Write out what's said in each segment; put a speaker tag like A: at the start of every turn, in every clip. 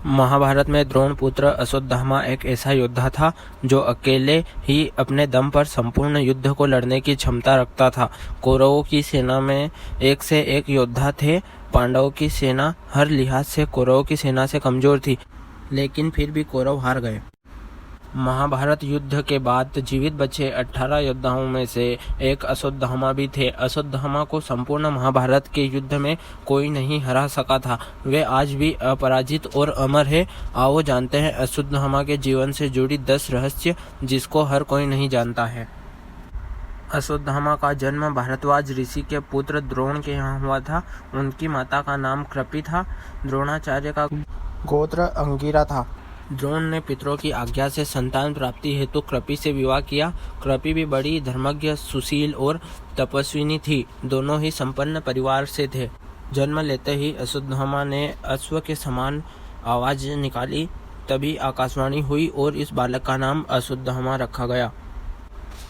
A: महाभारत में द्रोण पुत्र अश्वत्थामा एक ऐसा योद्धा था जो अकेले ही अपने दम पर संपूर्ण युद्ध को लड़ने की क्षमता रखता था। कौरवों की सेना में एक से एक योद्धा थे। पांडवों की सेना हर लिहाज से कौरवों की सेना से कमजोर थी, लेकिन फिर भी कौरव हार गए। महाभारत युद्ध के बाद जीवित बचे 18 योद्धाओं में से एक अश्वत्थामा भी थे। अश्वत्थामा को संपूर्ण महाभारत के युद्ध में कोई नहीं हरा सका था। वे आज भी अपराजित और अमर है। आओ जानते हैं अश्वत्थामा के जीवन से जुड़ी 10 रहस्य जिसको हर कोई नहीं जानता है। अश्वत्थामा का जन्म भारद्वाज ऋषि के पुत्र द्रोण के यहाँ हुआ था। उनकी माता का नाम कृपि था। द्रोणाचार्य का गोत्र अंगिरा था। द्रोण ने पितरों की आज्ञा से संतान प्राप्ति हेतु कृपि से विवाह किया। कृपि भी बड़ी धर्मज्ञ, सुशील और तपस्विनी थी। दोनों ही संपन्न परिवार से थे। जन्म लेते ही अश्वत्थामा ने अश्व के समान आवाज निकाली। तभी आकाशवाणी हुई और इस बालक का नाम अश्वत्थामा रखा गया।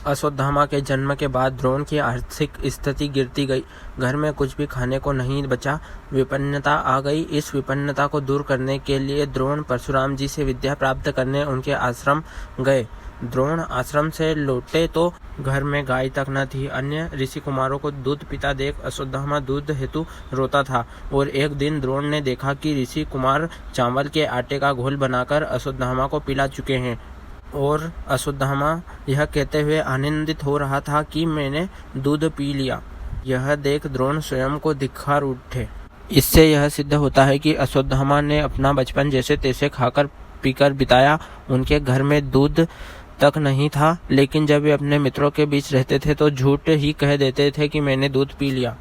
A: अश्वत्थामा के जन्म के बाद द्रोण की आर्थिक स्थिति गिरती गई। घर में कुछ भी खाने को नहीं बचा। विपन्नता आ गई। इस विपन्नता को दूर करने के लिए द्रोण परशुराम जी से विद्या प्राप्त करने उनके आश्रम गए। द्रोण आश्रम से लौटे तो घर में गाय तक न थी। अन्य ऋषि कुमारों को दूध पीता देख अश्वत्थामा दूध हेतु रोता था। और एक दिन द्रोण ने देखा कि ऋषि कुमार चावल के आटे का घोल बनाकर अश्वत्थामा को पिला चुके हैं और अश्वत्थामा यह कहते हुए आनंदित हो रहा था कि मैंने दूध पी लिया। यह देख द्रोण स्वयं को धिक्कार उठे। इससे यह सिद्ध होता है कि अश्वत्थामा ने अपना बचपन जैसे तैसे खाकर पीकर बिताया। उनके घर में दूध तक नहीं था, लेकिन जब वे अपने मित्रों के बीच रहते थे तो झूठ ही कह देते थे कि मैंने दूध पी लिया।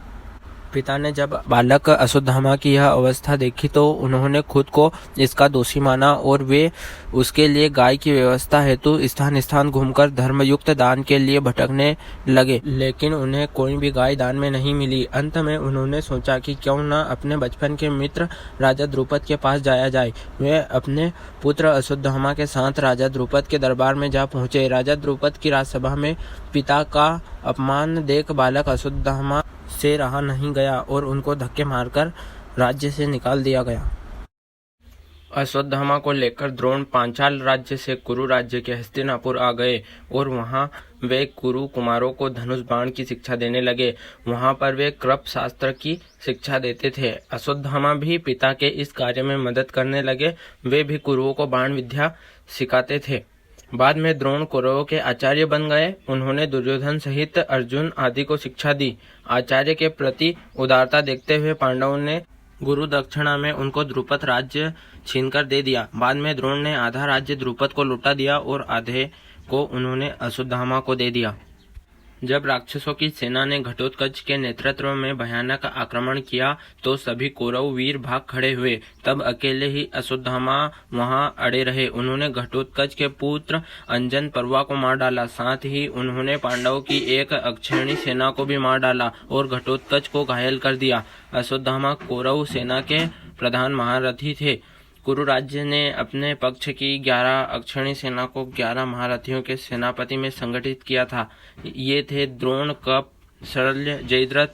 A: पिता ने जब बालक अश्वत्थामा की यह अवस्था देखी तो उन्होंने खुद को इसका दोषी माना और वे उसके लिए गाय की व्यवस्था हेतु स्थान स्थान घूमकर धर्मयुक्त दान के लिए भटकने लगे, लेकिन उन्हें कोई भी गाय दान में नहीं मिली। अंत में उन्होंने सोचा कि क्यों न अपने बचपन के मित्र राजा द्रुपद के पास जाया जाए। वे अपने पुत्र अश्वत्थामा के साथ राजा द्रुपद के दरबार में जा पहुंचे। राजा द्रुपद की राजसभा में पिता का अपमान देख बालक अश्वत्थामा से रहा नहीं गया और उनको धक्के मारकर राज्य से निकाल दिया गया। अश्वत्थामा को लेकर द्रोण पांचाल राज्य से कुरु राज्य के हस्तिनापुर आ गए और वहां वे कुरु कुमारों को धनुष बाण की शिक्षा देने लगे। वहां पर वे कृप शास्त्र की शिक्षा देते थे। अश्वत्थामा भी पिता के इस कार्य में मदद करने लगे। वे भी कुरुओं को बाण विद्या सिखाते थे। बाद में द्रोण कौरवों के आचार्य बन गए। उन्होंने दुर्योधन सहित अर्जुन आदि को शिक्षा दी। आचार्य के प्रति उदारता देखते हुए पांडवों ने गुरु दक्षिणा में उनको द्रुपद राज्य छीनकर दे दिया। बाद में द्रोण ने आधा राज्य द्रुपद को लौटा दिया और आधे को उन्होंने अश्वत्थामा को दे दिया। जब राक्षसों की सेना ने घटोत्कच के नेतृत्व में भयानक आक्रमण किया तो सभी कौरव वीर भाग खड़े हुए। तब अकेले ही अश्वत्थामा वहां अड़े रहे। उन्होंने घटोत्कच के पुत्र अंजन पर्वा को मार डाला। साथ ही उन्होंने पांडवों की एक अक्षयणी सेना को भी मार डाला और घटोत्कच को घायल कर दिया। अश्वत्थामा कौरव सेना के प्रधान महारथी थे। कुरु राज्य ने अपने पक्ष की 11 अक्षयणी सेना को 11 महारथियों के सेनापति में संगठित किया था। ये थे द्रोण, कप, शल्य, जयद्रथ,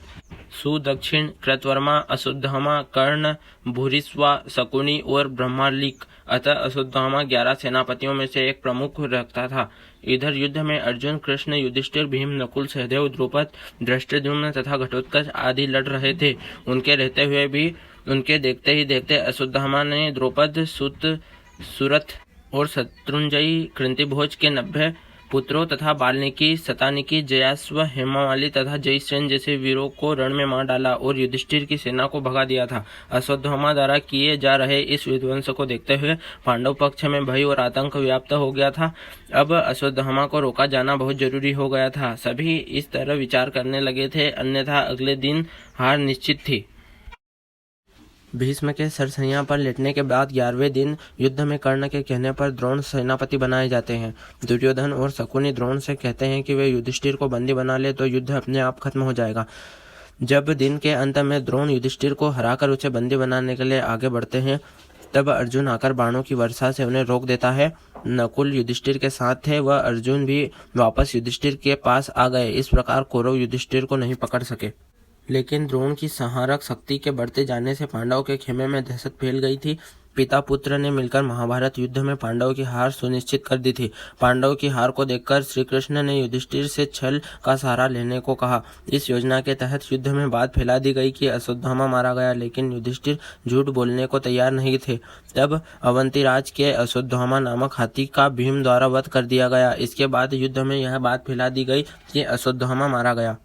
A: सुदक्षिण, कृतवर्मा, अश्वत्थामा, कर्ण, भूरिश्वा, शकुनी और ब्रह्मलिक। अतः अश्वत्थामा 11 सेनापतियों में से एक प्रमुख रखता था। इधर युद्ध में अर्जुन, कृष्ण, युधिष्ठिर, भीम, नकुल, सहदेव, द्रुपद, धृष्टद्युम्न तथा घटोत्कच आदि लड़ रहे थे। उनके रहते हुए भी उनके देखते ही देखते अश्वत्थामा ने द्रुपद, सुत, सुरथ और शत्रुंजयी, कृंतिभोज के 90 पुत्रों तथा वाल्मीकि, शतानिकी, जयाश्व, हेमावाली तथा जयसेन जैसे वीरों को रण में मार डाला और युधिष्ठिर की सेना को भगा दिया था। अश्वत्थामा द्वारा किए जा रहे इस विध्वंस को देखते हुए पांडव पक्ष में भय और आतंक व्याप्त हो गया था। अब अश्वत्थामा को रोका जाना बहुत जरूरी हो गया था। सभी इस तरह विचार करने लगे थे, अन्यथा अगले दिन हार निश्चित थी। भीष्म के सरसैया पर लेटने के बाद 11वें दिन युद्ध में कर्ण के कहने पर द्रोण सेनापति बनाए जाते हैं। दुर्योधन और शकुनी द्रोण से कहते हैं कि वे युधिष्ठिर को बंदी बना ले तो युद्ध अपने आप खत्म हो जाएगा। जब दिन के अंत में द्रोण युधिष्ठिर को हराकर उसे बंदी बनाने के लिए आगे बढ़ते हैं, तब अर्जुन आकर बाणों की वर्षा से उन्हें रोक देता है। नकुल युधिष्ठिर के साथ थे, वह अर्जुन भी वापस युधिष्ठिर के पास आ गए। इस प्रकार कौरव युधिष्ठिर को नहीं पकड़ सके। लेकिन द्रोण की संहारक शक्ति के बढ़ते जाने से पांडवों के खेमे में दहशत फैल गई थी। पिता पुत्र ने मिलकर महाभारत युद्ध में पांडवों की हार सुनिश्चित कर दी थी। पांडवों की हार को देखकर श्री कृष्ण ने युधिष्ठिर से छल का सहारा लेने को कहा। इस योजना के तहत युद्ध में बात फैला दी गई कि अश्वत्थामा मारा गया, लेकिन युधिष्ठिर झूठ बोलने को तैयार नहीं थे। तब अवंतीराज के अश्वत्थामा नामक हाथी का भीम द्वारा वध कर दिया गया। इसके बाद युद्ध में यह बात फैला दी गई कि अश्वत्थामा मारा गया।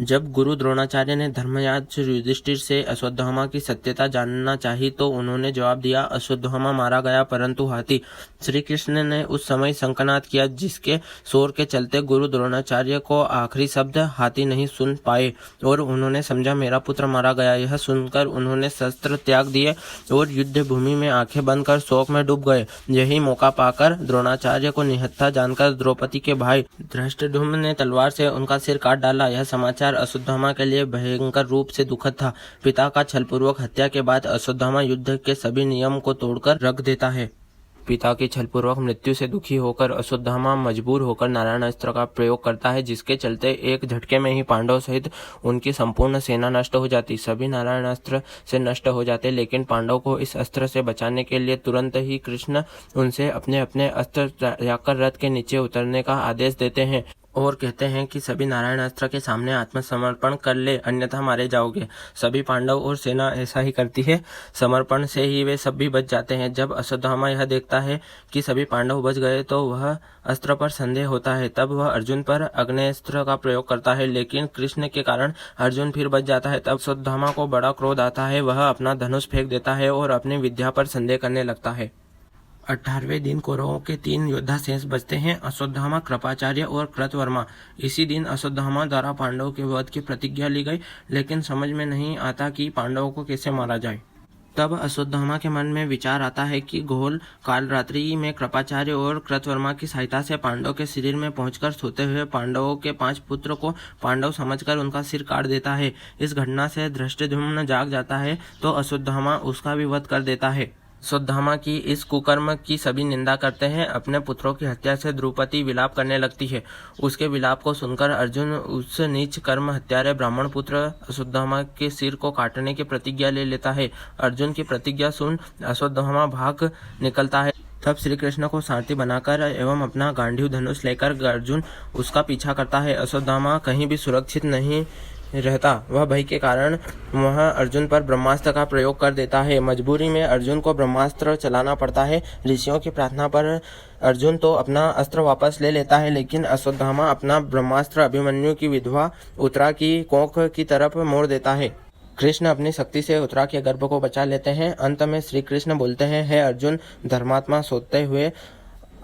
A: जब गुरु द्रोणाचार्य ने धर्मराज युधिष्ठिर से अश्वत्थामा की सत्यता जानना चाही तो उन्होंने जवाब दिया, अश्वत्थामा मारा गया परंतु हाथी। श्री कृष्ण ने उस समय शंखनाद किया, जिसके शोर के चलते गुरु द्रोणाचार्य को आखिरी शब्द हाथी नहीं सुन पाए और उन्होंने समझा मेरा पुत्र मारा गया। यह सुनकर उन्होंने शस्त्र त्याग दिए और युद्ध भूमि में आंखें बंद कर शोक में डूब गए। यही मौका पाकर द्रोणाचार्य को निहत्था जानकर द्रौपदी के भाई धृष्टद्युम्न ने तलवार से उनका सिर काट डाला। यह समाचार अश्वत्थामा के लिए भयंकर रूप से दुखद था। पिता का छलपूर्वक हत्या के बाद अश्वत्थामा युद्ध के सभी नियम को तोड़कर रख देता है। पिता की छलपूर्वक मृत्यु से दुखी होकर अश्वत्थामा मजबूर होकर नारायण अस्त्र का प्रयोग करता है, जिसके चलते एक झटके में ही पांडव सहित उनकी संपूर्ण सेना नष्ट हो जाती। सभी नारायण अस्त्र से नष्ट हो जाते, लेकिन पांडव को इस अस्त्र से बचाने के लिए तुरंत ही कृष्ण उनसे अपने अपने अस्त्र त्याग कर रथ के नीचे उतरने का आदेश देते हैं और कहते हैं कि सभी नारायण अस्त्र के सामने आत्मसमर्पण कर ले, अन्यथा मारे जाओगे। सभी पांडव और सेना ऐसा ही करती है। समर्पण से ही वे सब भी बच जाते हैं। जब अश्वत्थामा यह देखता है कि सभी पांडव बच गए तो वह अस्त्र पर संदेह होता है। तब वह अर्जुन पर अग्नेस्त्र का प्रयोग करता है, लेकिन कृष्ण के कारण अर्जुन फिर बच जाता है। तब अश्वत्थामा को बड़ा क्रोध आता है। वह अपना धनुष फेंक देता है और अपनी विद्या पर संदेह करने लगता है। 18वें दिन कौरवों के 3 योद्धा शेष बचते हैं, अश्वत्थामा, कृपाचार्य और कृतवर्मा। इसी दिन अश्वत्थामा द्वारा पांडवों के वध की प्रतिज्ञा ली गई, लेकिन समझ में नहीं आता कि पांडवों को कैसे मारा जाए। तब अश्वत्थामा के मन में विचार आता है कि घोल कालरात्रि में कृपाचार्य और कृतवर्मा की सहायता से पांडव के शरीर में पहुंचकर सोते हुए पांडवों के 5 पुत्र को पांडव समझकर उनका सिर काट देता है। इस घटना से धृष्टद्युम्न जाग जाता है तो अश्वत्थामा उसका भी वध कर देता है। अश्वत्थामा की इस कुकर्म की सभी निंदा करते हैं। अपने पुत्रों की हत्या से द्रौपदी विलाप करने लगती है। उसके विलाप को सुनकर अर्जुन उस नीच कर्म हत्यारे ब्राह्मण पुत्र अश्वत्थामा के सिर को काटने की प्रतिज्ञा ले लेता है। अर्जुन की प्रतिज्ञा सुन अश्वत्थामा भाग निकलता है। तब श्री कृष्ण को सारथी बनाकर एवं अपना गांडीव धनुष लेकर अर्जुन उसका पीछा करता है। अश्वत्थामा कहीं भी सुरक्षित नहीं रहता। वह भय के कारण वह अर्जुन पर ब्रह्मास्त्र का प्रयोग कर देता है। मजबूरी में अर्जुन को ब्रह्मास्त्र चलाना पड़ता है। ऋषियों की प्रार्थना पर अर्जुन तो अपना अस्त्र वापस ले लेता है, लेकिन अश्वत्थामा अपना ब्रह्मास्त्र अभिमन्यु की विधवा उत्तरा की कोख की तरफ मोड़ देता है। कृष्ण अपनी शक्ति से उत्तरा के गर्भ को बचा लेते हैं। अंत में श्री कृष्ण बोलते हैं, हे अर्जुन, धर्मात्मा सोते हुए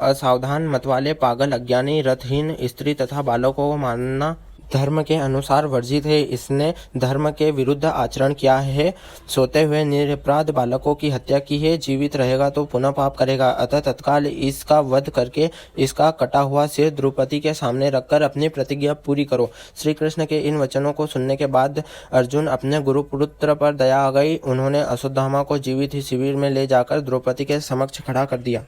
A: असावधान, मतवाले, पागल, अज्ञानी, रथहीन स्त्री तथा बालकों को मारना धर्म के अनुसार वर्जित है। इसने धर्म के विरुद्ध आचरण किया है। सोते हुए निरपराध बालकों की हत्या की है। जीवित रहेगा तो पुनः पाप करेगा। अतः तत्काल इसका वध करके इसका कटा हुआ सिर द्रौपदी के सामने रखकर अपनी प्रतिज्ञा पूरी करो। श्री कृष्ण के इन वचनों को सुनने के बाद अर्जुन अपने गुरुपुत्र पर दया आ गई। उन्होंने अश्वत्थामा को जीवित ही शिविर में ले जाकर द्रौपदी के समक्ष खड़ा कर दिया।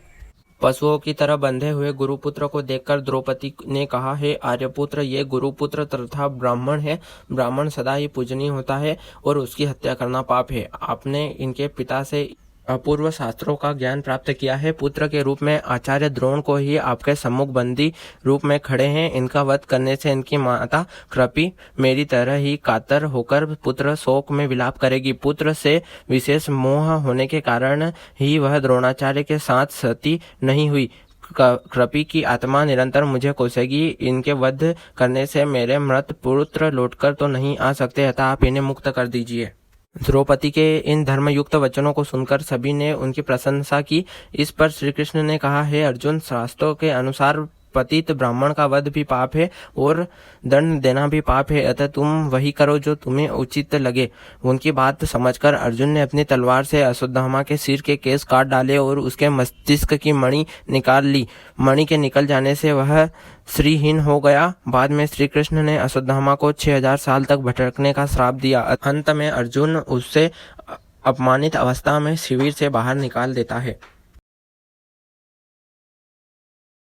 A: पशुओं की तरह बंधे हुए गुरुपुत्र को देखकर द्रौपदी ने कहा, हे आर्यपुत्र, ये गुरुपुत्र तथा ब्राह्मण है। ब्राह्मण सदा ही पूजनीय होता है और उसकी हत्या करना पाप है। आपने इनके पिता से अपूर्व शास्त्रों का ज्ञान प्राप्त किया है। पुत्र के रूप में आचार्य द्रोण को ही आपके सम्मुख बंदी रूप में खड़े हैं। इनका वध करने से इनकी माता कृपी मेरी तरह ही कातर होकर पुत्र शोक में विलाप करेगी। पुत्र से विशेष मोह होने के कारण ही वह द्रोणाचार्य के साथ सती नहीं हुई। कृपी की आत्मा निरंतर मुझे कोसेगी। इनके वध करने से मेरे मृत पुत्र लौटकर तो नहीं आ सकते, अतः आप इन्हें मुक्त कर दीजिए। द्रौपदी के इन धर्मयुक्त वचनों को सुनकर सभी ने उनकी प्रशंसा की। इस पर श्री कृष्ण ने कहा, हे अर्जुन, शास्त्रों के अनुसार पतित ब्राह्मण का वध भी पाप है और दंड देना भी पाप है। अतः तुम वही करो जो तुम्हें उचित लगे। उनकी बात समझकर अर्जुन ने अपनी तलवार से अश्वत्थामा के सिर के केस काट डाले और उसके मस्तिष्क की मणि निकाल ली। मणि के निकल जाने से वह श्रीहीन हो गया। बाद में श्री कृष्ण ने अश्वत्थामा को 6000 साल तक भटकने का श्राप दिया। अंत में अर्जुन उससे अपमानित अवस्था में शिविर से बाहर निकाल देता है।